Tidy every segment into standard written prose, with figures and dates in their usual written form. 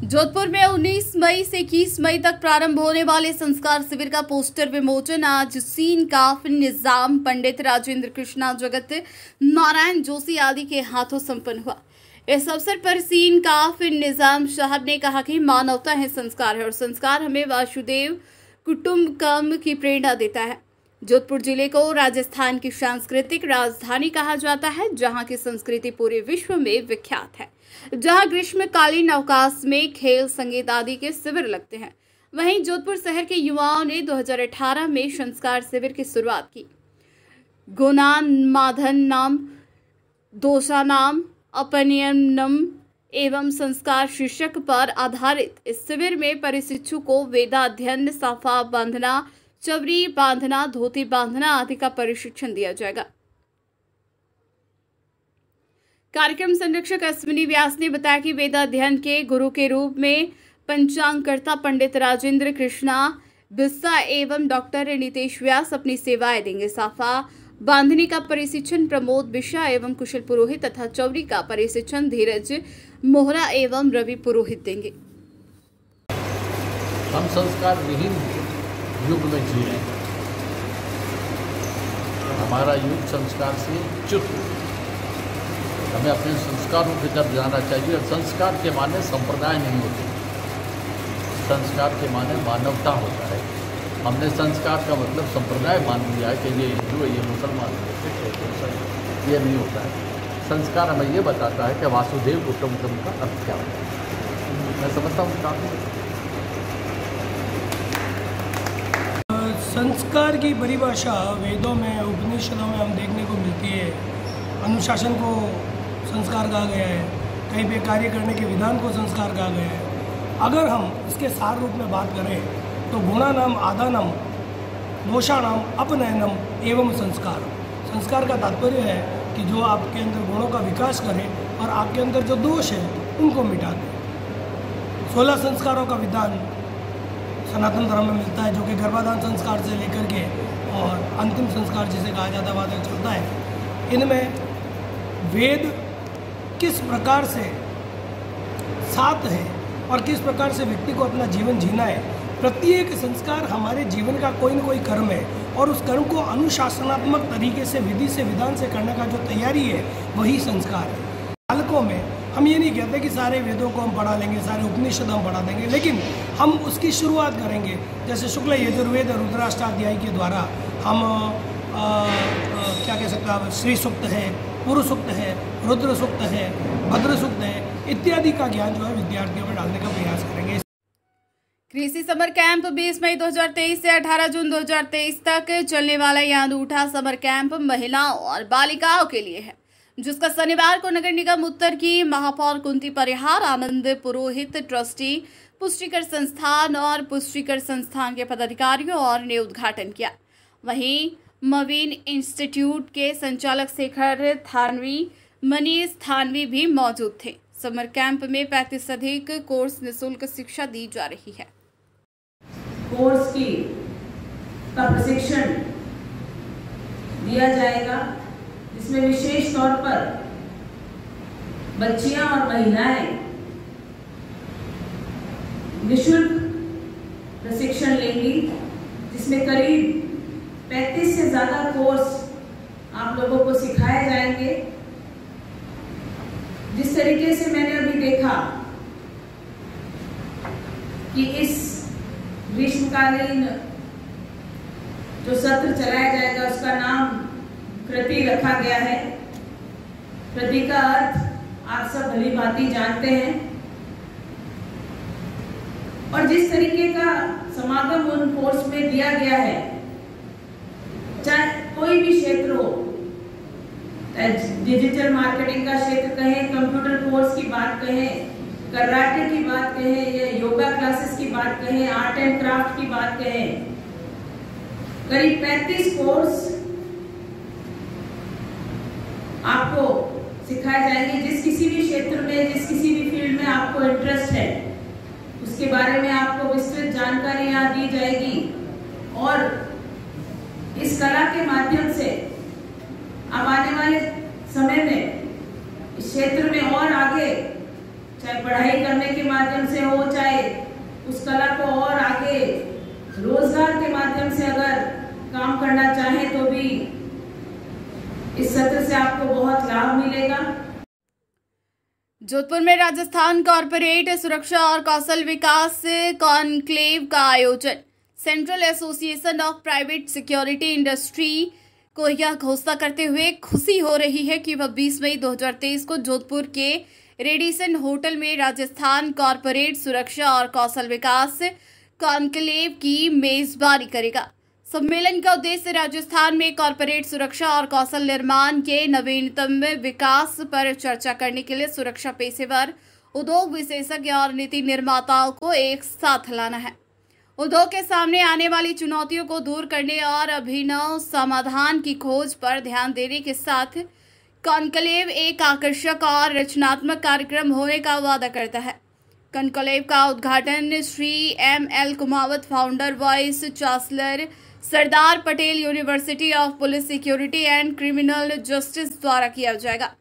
जोधपुर में 19 मई से 21 मई तक प्रारंभ होने वाले संस्कार शिविर का पोस्टर विमोचन आज सीन काफ निजाम पंडित राजेंद्र कृष्णा जगत नारायण जोशी आदि के हाथों संपन्न हुआ। इस अवसर पर सीन काफ निजाम साहब ने कहा कि मानवता है संस्कार है और संस्कार हमें वासुदेव कुटुंबकम की प्रेरणा देता है। जोधपुर जिले को राजस्थान की सांस्कृतिक राजधानी कहा जाता है, जहां की संस्कृति पूरे विश्व में विख्यात है, जहां ग्रीष्मकालीन अवकाश में खेल, संगीत आदि के शिविर लगते हैं। वहीं जोधपुर शहर के युवाओं ने 2018 में संस्कार शिविर की शुरुआत की। गुणान्माधनम, दोषानाम, अपनयनम एवं संस्कार शीर्षक पर आधारित इस शिविर में परिशिक्षु को वेदाध्ययन, साफा बांधना, चवरी बांधना, धोती बांधना आदि का प्रशिक्षण दिया जाएगा। कार्यक्रम संरक्षक अश्विनी व्यास ने बताया कि वेदाध्ययन के गुरु के रूप में पंचांगकर्ता पंडित राजेंद्र कृष्णा बिस्सा एवं डॉक्टर नितेश व्यास अपनी सेवाएं देंगे। साफा बांधने का प्रशिक्षण प्रमोद बिशा एवं कुशल पुरोहित तथा चौरी का प्रशिक्षण धीरज मोहरा एवं रवि पुरोहित देंगे। हम संस्कार विहीन युग में जी रहे हैं। हमारा युग संस्कार से च्युत हो। हमें अपने संस्कारों की तरफ जाना चाहिए। और संस्कार के माने संप्रदाय नहीं होते, संस्कार के माने मानवता होता है। हमने संस्कार का मतलब संप्रदाय मान लिया है कि ये हिंदू है, ये मुसलमान है, सिख है, मुसलमान, ये नहीं होता है। संस्कार हमें ये बताता है कि वासुदेव कुटुंबकम का अर्थ क्या होता है। मैं समझता हूँ काफ़ी संस्कार की परिभाषा वेदों में, उपनिषदों में हम देखने को मिलती है। अनुशासन को संस्कार कहा गया है, कहीं पे कार्य करने के विधान को संस्कार कहा गया है। अगर हम इसके सार रूप में बात करें तो गुणानाम, आदानम, दोषानाम, अपनयनम एवं संस्कार। संस्कार का तात्पर्य है कि जो आपके अंदर गुणों का विकास करे और आपके अंदर जो दोष है उनको मिटा दे। 16 संस्कारों का विधान सनातन धर्म में मिलता है, जो कि गर्भाधान संस्कार से लेकर के और अंतिम संस्कार जिसे कहा जाता है वहाँ तक चलता है। इनमें वेद किस प्रकार से साथ है और किस प्रकार से व्यक्ति को अपना जीवन जीना है। प्रत्येक संस्कार हमारे जीवन का कोई न कोई कर्म है और उस कर्म को अनुशासनात्मक तरीके से, विधि से, विधान से करने का जो तैयारी है वही संस्कार है। बालकों में हम ये नहीं कहते कि सारे वेदों को हम पढ़ा लेंगे, सारे उपनिषद हम पढ़ा देंगे, लेकिन हम उसकी शुरुआत करेंगे। जैसे शुक्ल यजुर्वेद रुद्राष्टाध्यायी के द्वारा हम क्या कह सकते हैं, श्री सूक्त है, पुरुष सूक्त है, रुद्र सूक्त है, भद्र सूक्त है, इत्यादि का ज्ञान जो है विद्यार्थियों में डालने का प्रयास करेंगे। कृषि समर कैंप 20 मई 2023 से 18 जून 2023 तक चलने वाला यह अनूठा समर कैंप महिलाओं और बालिकाओं के लिए है, जिसका शनिवार को नगर निगम उत्तर की महापौर कुंती परिहार, आनंद पुरोहित, ट्रस्टी, पुष्टिकर संस्थान और पुष्टिकर संस्थान के पदाधिकारियों और ने उद्घाटन किया। वहीं मवीन इंस्टीट्यूट के संचालक शेखर थानवी, मनीष थानवी भी मौजूद थे। समर कैंप में 35 से अधिक कोर्स निःशुल्क शिक्षा दी जा रही है। कोर्स का प्रशिक्षण दिया जाएगा, जिसमें विशेष तौर पर बच्चियां और महिलाएं निःशुल्क प्रशिक्षण लेंगी, जिसमें करीब 35 से ज्यादा कोर्स आप लोगों को सिखाए जाएंगे। जिस तरीके से मैंने अभी देखा कि इस ग्रीष्मकालीन जो सत्र चलाया जाएगा उसका नाम कृति रखा गया है। कृति का अर्थ आप सब भली भांति जानते हैं। और जिस तरीके का समागम उन कोर्स में दिया गया है, चाहे कोई भी क्षेत्र हो, डिजिटल मार्केटिंग का क्षेत्र कहें, कंप्यूटर कोर्स की बात कहें, कराटे की बात कहें या योगा क्लासेस की बात कहें, आर्ट एंड क्राफ्ट की बात कहें, करीब 35 कोर्स आपको सिखाए जाएंगे। जिस किसी भी क्षेत्र में, जिस किसी भी फील्ड में आपको इंटरेस्ट है, उसके बारे में आपको विस्तृत जानकारी यहाँ दी जाएगी। और इस कला के माध्यम से अब आने वाले समय में इस क्षेत्र में और आगे चाहे पढ़ाई करने के माध्यम से हो, चाहे उस कला को और आगे रोजगार के माध्यम से अगर काम करना चाहे तो भी इस सत्र से आपको बहुत लाभ मिलेगा। जोधपुर में राजस्थान कॉरपोरेट सुरक्षा और कौशल विकास कॉन्क्लेव का आयोजन। Central association of private security industry को यह घोषणा करते हुए खुशी हो रही है कि वह 20 मई 2023 को जोधपुर के रेडिसन होटल में राजस्थान कॉरपोरेट सुरक्षा और कौशल विकास कॉन्क्लेव की मेजबानी करेगा। सम्मेलन का उद्देश्य राजस्थान में कॉरपोरेट सुरक्षा और कौशल निर्माण के नवीनतम विकास पर चर्चा करने के लिए सुरक्षा पेशेवर, उद्योग विशेषज्ञ और नीति निर्माताओं को एक साथ लाना है। उद्योग के सामने आने वाली चुनौतियों को दूर करने और अभिनव समाधान की खोज पर ध्यान देने के साथ कॉन्क्लेव एक आकर्षक और रचनात्मक कार्यक्रम होने का वादा करता है। कॉन्क्लेव का उद्घाटन Shri M.L. Kumawat, founder, vice chancellor, Sardar Patel university of police security and criminal justice द्वारा किया जाएगा।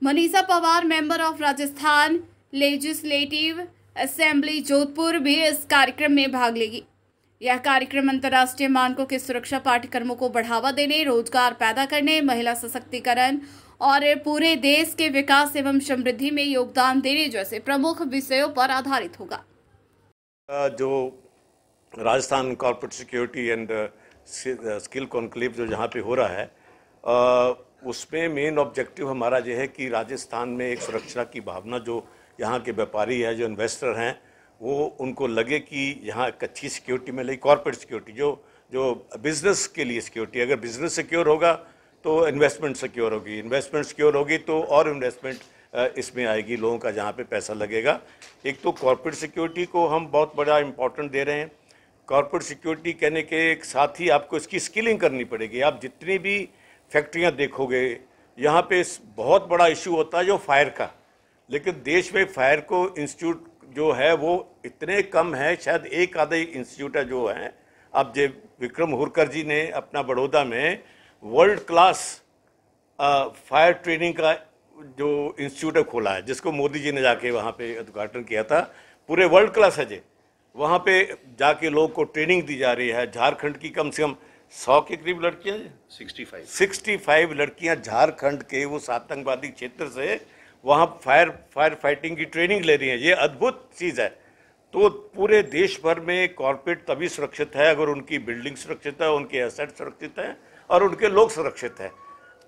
Manisha Pawar, member of Rajasthan legislative assembly Jodhpur, भी इस कार्यक्रम में भाग लेगी। यह कार्यक्रम अंतर्राष्ट्रीय मानकों के सुरक्षा पाठ्यक्रमों को बढ़ावा देने, रोजगार पैदा करने, महिला सशक्तिकरण और पूरे देश के विकास एवं समृद्धि में योगदान देने जैसे प्रमुख विषयों पर आधारित होगा। जो Rajasthan corporate security and skill conclave जो जहाँ पे हो रहा है, उसमें मेन ऑब्जेक्टिव हमारा ये है कि राजस्थान में एक सुरक्षा की भावना, जो यहाँ के व्यापारी है, जो इन्वेस्टर हैं, वो उनको लगे कि यहाँ एक अच्छी सिक्योरिटी मिले। कॉर्पोरेट सिक्योरिटी जो बिजनेस के लिए सिक्योरिटी, अगर बिजनेस सिक्योर होगा तो इन्वेस्टमेंट सिक्योर होगी, इन्वेस्टमेंट सिक्योर होगी तो और इन्वेस्टमेंट इसमें आएगी, लोगों का जहाँ पे पैसा लगेगा। एक तो कॉर्पोरेट सिक्योरिटी को हम बहुत बड़ा इम्पोर्टेंट दे रहे हैं। कॉर्पोरेट सिक्योरिटी कहने के साथ ही आपको इसकी स्किलिंग करनी पड़ेगी। आप जितनी भी फैक्ट्रियाँ देखोगे, यहाँ पे बहुत बड़ा इशू होता है जो फायर का, लेकिन देश में फायर को इंस्टीट्यूट जो है वो इतने कम है, शायद एक आधा इंस्टीट्यूट है जो है। अब जो विक्रम हुरकर जी ने अपना बड़ौदा में वर्ल्ड क्लास फायर ट्रेनिंग का जो इंस्टीट्यूट खोला है, जिसको मोदी जी ने जाके वहाँ पे उद्घाटन किया था, पूरे वर्ल्ड क्लास है जी। वहाँ पे जाके लोगों को ट्रेनिंग दी जा रही है। झारखंड की कम से कम 100 के करीब लड़कियाँ, 65 लड़कियाँ झारखंड के उस आतंकवादी क्षेत्र से वहाँ फायर फाइटिंग की ट्रेनिंग ले रही हैं। ये अद्भुत चीज़ है। तो पूरे देश भर में कॉर्पोरेट तभी सुरक्षित है अगर उनकी बिल्डिंग सुरक्षित है, उनके एसेट सुरक्षित हैं और उनके लोग सुरक्षित हैं।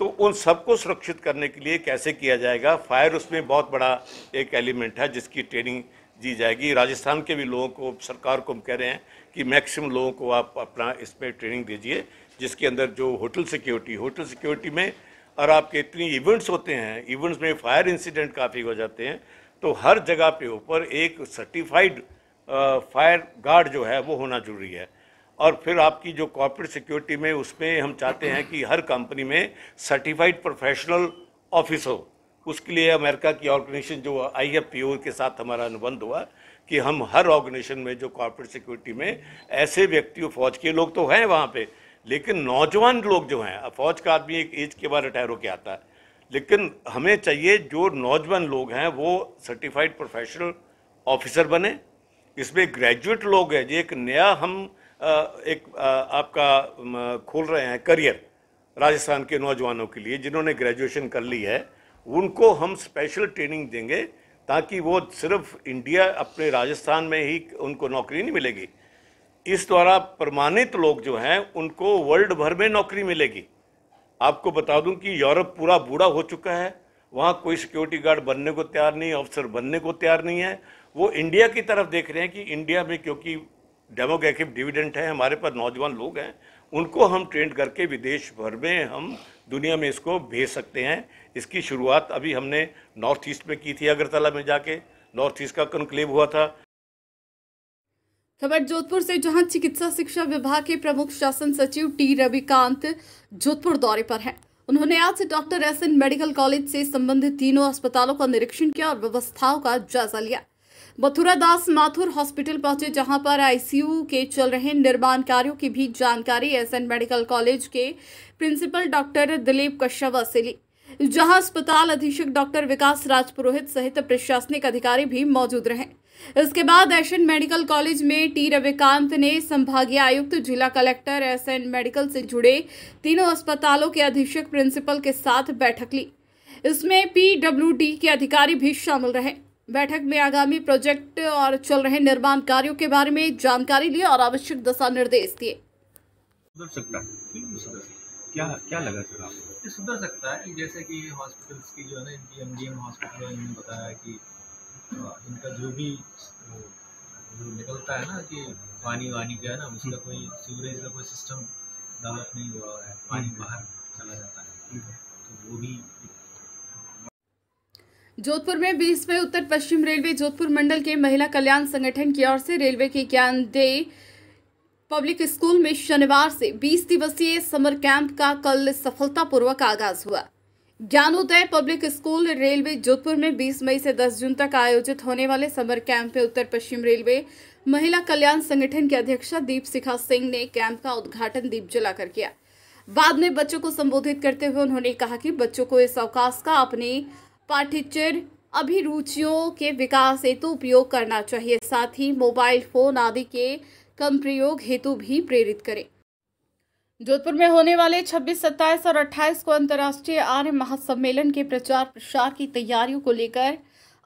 तो उन सबको सुरक्षित करने के लिए कैसे किया जाएगा, फायर उसमें बहुत बड़ा एक एलिमेंट है जिसकी ट्रेनिंग दी जाएगी। राजस्थान के भी लोगों को, सरकार को हम कह रहे हैं कि मैक्सिमम लोगों को आप अपना इसमें ट्रेनिंग दीजिए, जिसके अंदर जो होटल सिक्योरिटी में, और आपके इतनी इवेंट्स होते हैं, इवेंट्स में फायर इंसिडेंट काफ़ी हो जाते हैं, तो हर जगह पे ऊपर एक सर्टिफाइड फायर गार्ड जो है वो होना जरूरी है। और फिर आपकी जो कॉर्पोरेट सिक्योरिटी में, उसमें हम चाहते हैं कि हर कंपनी में सर्टिफाइड प्रोफेशनल ऑफिस हो। उसके लिए अमेरिका की ऑर्गेनाइजेशन जो IFPO के साथ हमारा अनुबंध हुआ कि हम हर ऑर्गेनाइजेशन में जो कॉर्पोरेट सिक्योरिटी में ऐसे व्यक्तियों, फौज के लोग तो हैं वहाँ पे, लेकिन नौजवान लोग जो हैं, फौज का आदमी एक एज के बाद रिटायर होकर आता है, लेकिन हमें चाहिए जो नौजवान लोग हैं वो सर्टिफाइड प्रोफेशनल ऑफिसर बने। इसमें ग्रेजुएट लोग हैं, एक नया हम आपका खोल रहे हैं करियर राजस्थान के नौजवानों के लिए, जिन्होंने ग्रेजुएशन कर ली है, उनको हम स्पेशल ट्रेनिंग देंगे ताकि वो सिर्फ इंडिया, अपने राजस्थान में ही उनको नौकरी नहीं मिलेगी। इस द्वारा प्रमाणित लोग जो हैं उनको वर्ल्ड भर में नौकरी मिलेगी। आपको बता दूं कि यूरोप पूरा बूढ़ा हो चुका है, वहाँ कोई सिक्योरिटी गार्ड बनने को तैयार नहीं, अफसर बनने को तैयार नहीं है। वो इंडिया की तरफ देख रहे हैं कि इंडिया में क्योंकि डेमोग्राफिक डिविडेंड है, हमारे पास नौजवान लोग हैं, उनको हम ट्रेंड करके विदेश भर में हम दुनिया में इसको भेज सकते हैं। इसकी शुरुआत अभी हमने नॉर्थ ईस्ट में की थी, अगरतला में जाके नॉर्थ ईस्ट का कॉन्क्लेव हुआ था। खबर जोधपुर से, जहां चिकित्सा शिक्षा विभाग के प्रमुख शासन सचिव टी रविकांत जोधपुर दौरे पर हैं। उन्होंने आज डॉक्टर SN मेडिकल कॉलेज से संबंधित तीनों अस्पतालों का निरीक्षण किया और व्यवस्थाओं का जायजा लिया। मथुरा दास माथुर हॉस्पिटल पहुंचे, जहां पर ICU के चल रहे निर्माण कार्यों की भी जानकारी SN मेडिकल कॉलेज के प्रिंसिपल डॉक्टर दिलीप कश्यप से ली। जहां अस्पताल अधीक्षक डॉक्टर विकास राज पुरोहित सहित प्रशासनिक अधिकारी भी मौजूद रहे। इसके बाद एशियन मेडिकल कॉलेज में टी रविकांत ने संभागीय आयुक्त, जिला कलेक्टर, एसएन मेडिकल से जुड़े तीनों अस्पतालों के अधीक्षक, प्रिंसिपल के साथ बैठक ली। इसमें पीडब्ल्यूडी के अधिकारी भी शामिल रहे। बैठक में आगामी प्रोजेक्ट और चल रहे निर्माण कार्यों के बारे में जानकारी ली और आवश्यक दिशा निर्देश दिए। सुधर सकता है, क्या लगा सर आपको? ये सुधर सकता है, जैसे कि हॉस्पिटल्स की जो है ना, इनकी एमडीएम हॉस्पिटल है, इन्होंने बताया कि इनका जो भी जो निकलता है ना कि पानी वानी का है ना, उसका कोई सीवरेज का कोई सिस्टम डेवलप नहीं हुआ है, पानी बाहर चला जाता है, तो वो भी। जोधपुर में 20वें उत्तर पश्चिम रेलवे जोधपुर मंडल के महिला कल्याण संगठन की ओर से रेलवे के ज्ञानोदय पब्लिक स्कूल में शनिवार से 20 दिवसीय समर कैंप का कल सफलतापूर्वक आगाज हुआ। Gyanoday public school railway Jodhpur में 20 मई से 10 जून तक आयोजित होने वाले समर कैंप में उत्तर पश्चिम रेलवे महिला कल्याण संगठन की अध्यक्षा दीप शिखा सिंह ने कैंप का उद्घाटन दीप जलाकर किया। बाद में बच्चों को संबोधित करते हुए उन्होंने कहा कि बच्चों को इस अवकाश का अपने पाठ्येतर अभिरुचियों के विकास हेतु उपयोग करना चाहिए, साथ ही मोबाइल फोन आदि के कम प्रयोग हेतु भी प्रेरित करें। जोधपुर में होने वाले 26, 27 और 28 को अंतर्राष्ट्रीय आर्य महासम्मेलन के प्रचार प्रसार की तैयारियों को लेकर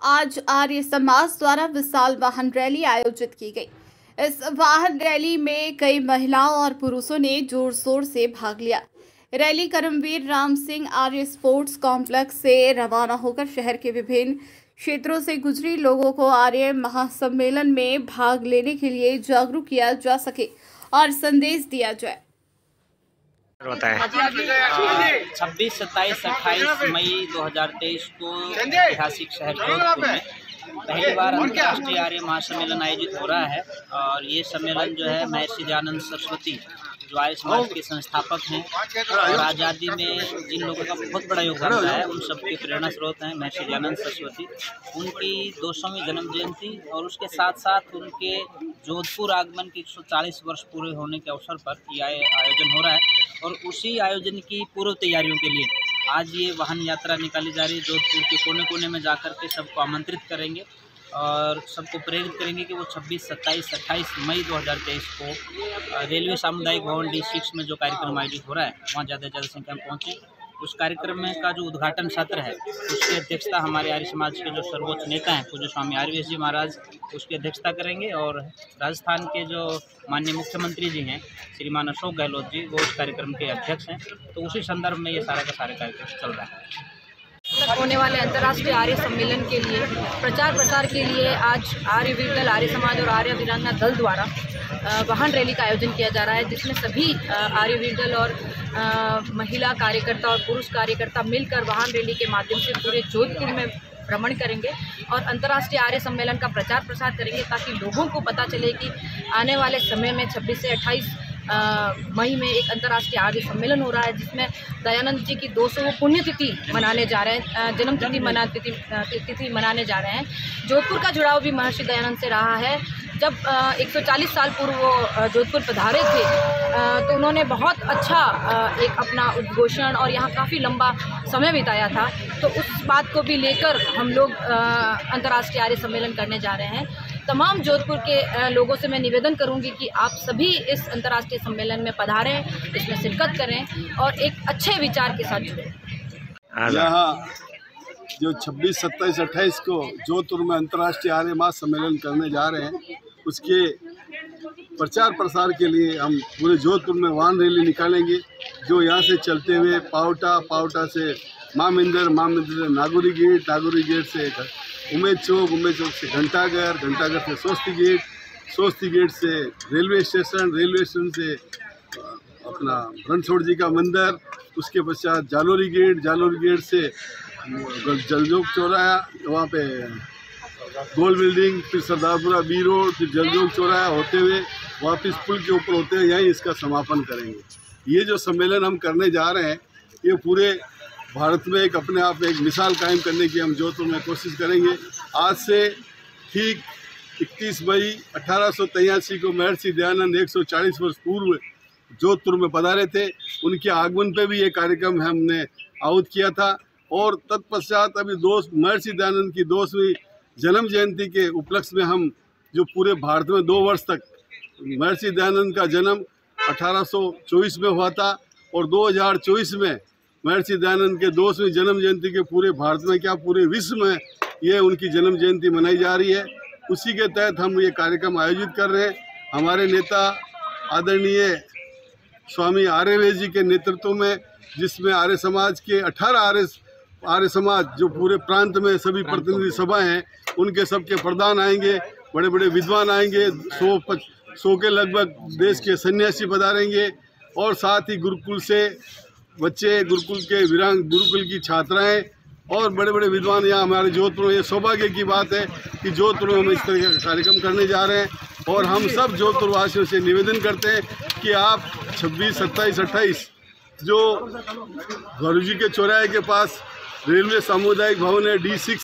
आज आर्य समाज द्वारा विशाल वाहन रैली आयोजित की गई। इस वाहन रैली में कई महिलाओं और पुरुषों ने जोर शोर से भाग लिया। Rally Karambir Ram Singh Arya sports complex से रवाना होकर शहर के विभिन्न क्षेत्रों से गुजरी। लोगों को आर्य महासम्मेलन में भाग लेने के लिए जागरूक किया जा सके और संदेश दिया जाए। 26, 27, 28 मई 2023 को ऐतिहासिक शहर जोधपुर में पहली बार अंतर्राष्ट्रीय आर्य महासम्मेलन आयोजित हो रहा है। और ये सम्मेलन जो है महर्षि दयानंद सरस्वती जो आर्य समाज के संस्थापक हैं और आज़ादी में जिन लोगों का बहुत बड़ा योगदान रहा है, उन सबके प्रेरणा स्रोत हैं महर्षि दयानंद सरस्वती। उनकी 200वीं जन्म जयंती और उसके साथ साथ उनके जोधपुर आगमन के 140 वर्ष पूरे होने के अवसर पर यह आयोजन हो रहा है। और उसी आयोजन की पूर्व तैयारियों के लिए आज ये वाहन यात्रा निकाली जा रही है। जोधपुर के कोने कोने में जाकर के सबको आमंत्रित करेंगे और सबको प्रेरित करेंगे कि वो 26, 27, 28 मई 2023 को रेलवे सामुदायिक भवन D6 में जो कार्यक्रम आयोजित हो रहा है, वहाँ ज़्यादा से ज़्यादा संख्या में पहुँचें। उस कार्यक्रम में का जो उद्घाटन सत्र है, उसकी अध्यक्षता हमारे आर्य समाज के जो सर्वोच्च नेता हैं पूज्य स्वामी आर्यवेश जी महाराज उसकी अध्यक्षता करेंगे। और राजस्थान के जो माननीय मुख्यमंत्री जी हैं श्रीमान अशोक गहलोत जी, वो उस कार्यक्रम के अध्यक्ष हैं। तो उसी संदर्भ में ये सारा का सारा कार्यक्रम चल रहा है। होने वाले अंतर्राष्ट्रीय आर्य सम्मेलन के लिए प्रचार प्रसार के लिए आज आर्यवीर दल, आर्य समाज और आर्य वीरांगना दल द्वारा वाहन रैली का आयोजन किया जा रहा है, जिसमें सभी आर्यवीर दल और महिला कार्यकर्ता और पुरुष कार्यकर्ता मिलकर वाहन रैली के माध्यम से पूरे जोधपुर में भ्रमण करेंगे और अंतर्राष्ट्रीय आर्य सम्मेलन का प्रचार प्रसार करेंगे, ताकि लोगों को पता चले कि आने वाले समय में 26 से 28 मई में एक अंतर्राष्ट्रीय आर्य सम्मेलन हो रहा है, जिसमें दयानंद जी की 200 पुण्यतिथि मनाने जा रहे हैं, जन्म तिथि मनाने जा रहे हैं। जोधपुर का जुड़ाव भी महर्षि दयानंद से रहा है। जब 140 साल पूर्व वो जोधपुर पधारे थे तो उन्होंने बहुत अच्छा एक अपना उद्घोषण और यहाँ काफ़ी लंबा समय बिताया था। तो उस बात को भी लेकर हम लोग अंतर्राष्ट्रीय आर्य सम्मेलन करने जा रहे हैं। तमाम जोधपुर के लोगों से मैं निवेदन करूंगी कि आप सभी इस अंतर्राष्ट्रीय सम्मेलन में पधारें, इसमें शिरकत करें और एक अच्छे विचार के साथ जुड़ें। यहाँ जो 26, 27, 28 को जोधपुर में अंतर्राष्ट्रीय आर्य महासम्मेलन करने जा रहे हैं, उसके प्रचार प्रसार के लिए हम पूरे जोधपुर में वाहन रैली निकालेंगे, जो यहाँ से चलते हुए पावटा से माँ मंदिर से नागौरी गेट से उमेद चौक से घंटाघर से सोस्ती गेट से रेलवे स्टेशन से अपना रणछोड़ जी का मंदिर, उसके पश्चात जालोरी गेट से जलजोग चौराहा, वहाँ पे गोल बिल्डिंग, फिर सरदारपुरा बी रोड, फिर जलजोग चौराहा होते हुए वापस पुल के ऊपर होते हुए यहीं इसका समापन करेंगे। ये जो सम्मेलन हम करने जा रहे हैं, ये पूरे भारत में एक अपने आप एक मिसाल कायम करने की हम जोधपुर में कोशिश करेंगे। आज से ठीक 31 मई 1883 को महर्षि दयानंद 140 वर्ष पूर्व जोधपुर में पधारे थे। उनके आगमन पे भी ये कार्यक्रम हमने आहूत किया था और तत्पश्चात अभी महर्षि दयानंद की 200वीं जन्म जयंती के उपलक्ष्य में हम जो पूरे भारत में 2 वर्ष तक महर्षि दयानंद का जन्म 1824 में हुआ था और 2024 में महर्षि दयानंद के 200वीं जन्म जयंती के पूरे भारत में क्या पूरे विश्व में ये उनकी जन्म जयंती मनाई जा रही है। उसी के तहत हम ये कार्यक्रम आयोजित कर रहे हैं। हमारे नेता आदरणीय स्वामी आर्यवेद जी के नेतृत्व में, जिसमें आर्य समाज के 18 आर्य समाज जो पूरे प्रांत में सभी प्रतिनिधि सभा हैं उनके सबके प्रधान आएंगे, बड़े बड़े विद्वान आएंगे, 100 के लगभग देश के सन्यासी पधारेंगे और साथ ही गुरुकुल से बच्चे, गुरुकुल के गुरुकुल की छात्राएं और बड़े बड़े विद्वान यहाँ हमारे जोधपुर में। ये सौभाग्य की बात है कि जोधपुर में हम इस तरह का कार्यक्रम करने जा रहे हैं और हम सब जोधपुर वासियों से निवेदन करते हैं कि आप 26, 27, 28 जो गुरुजी के चौराहे के पास रेलवे सामुदायिक भवन है D6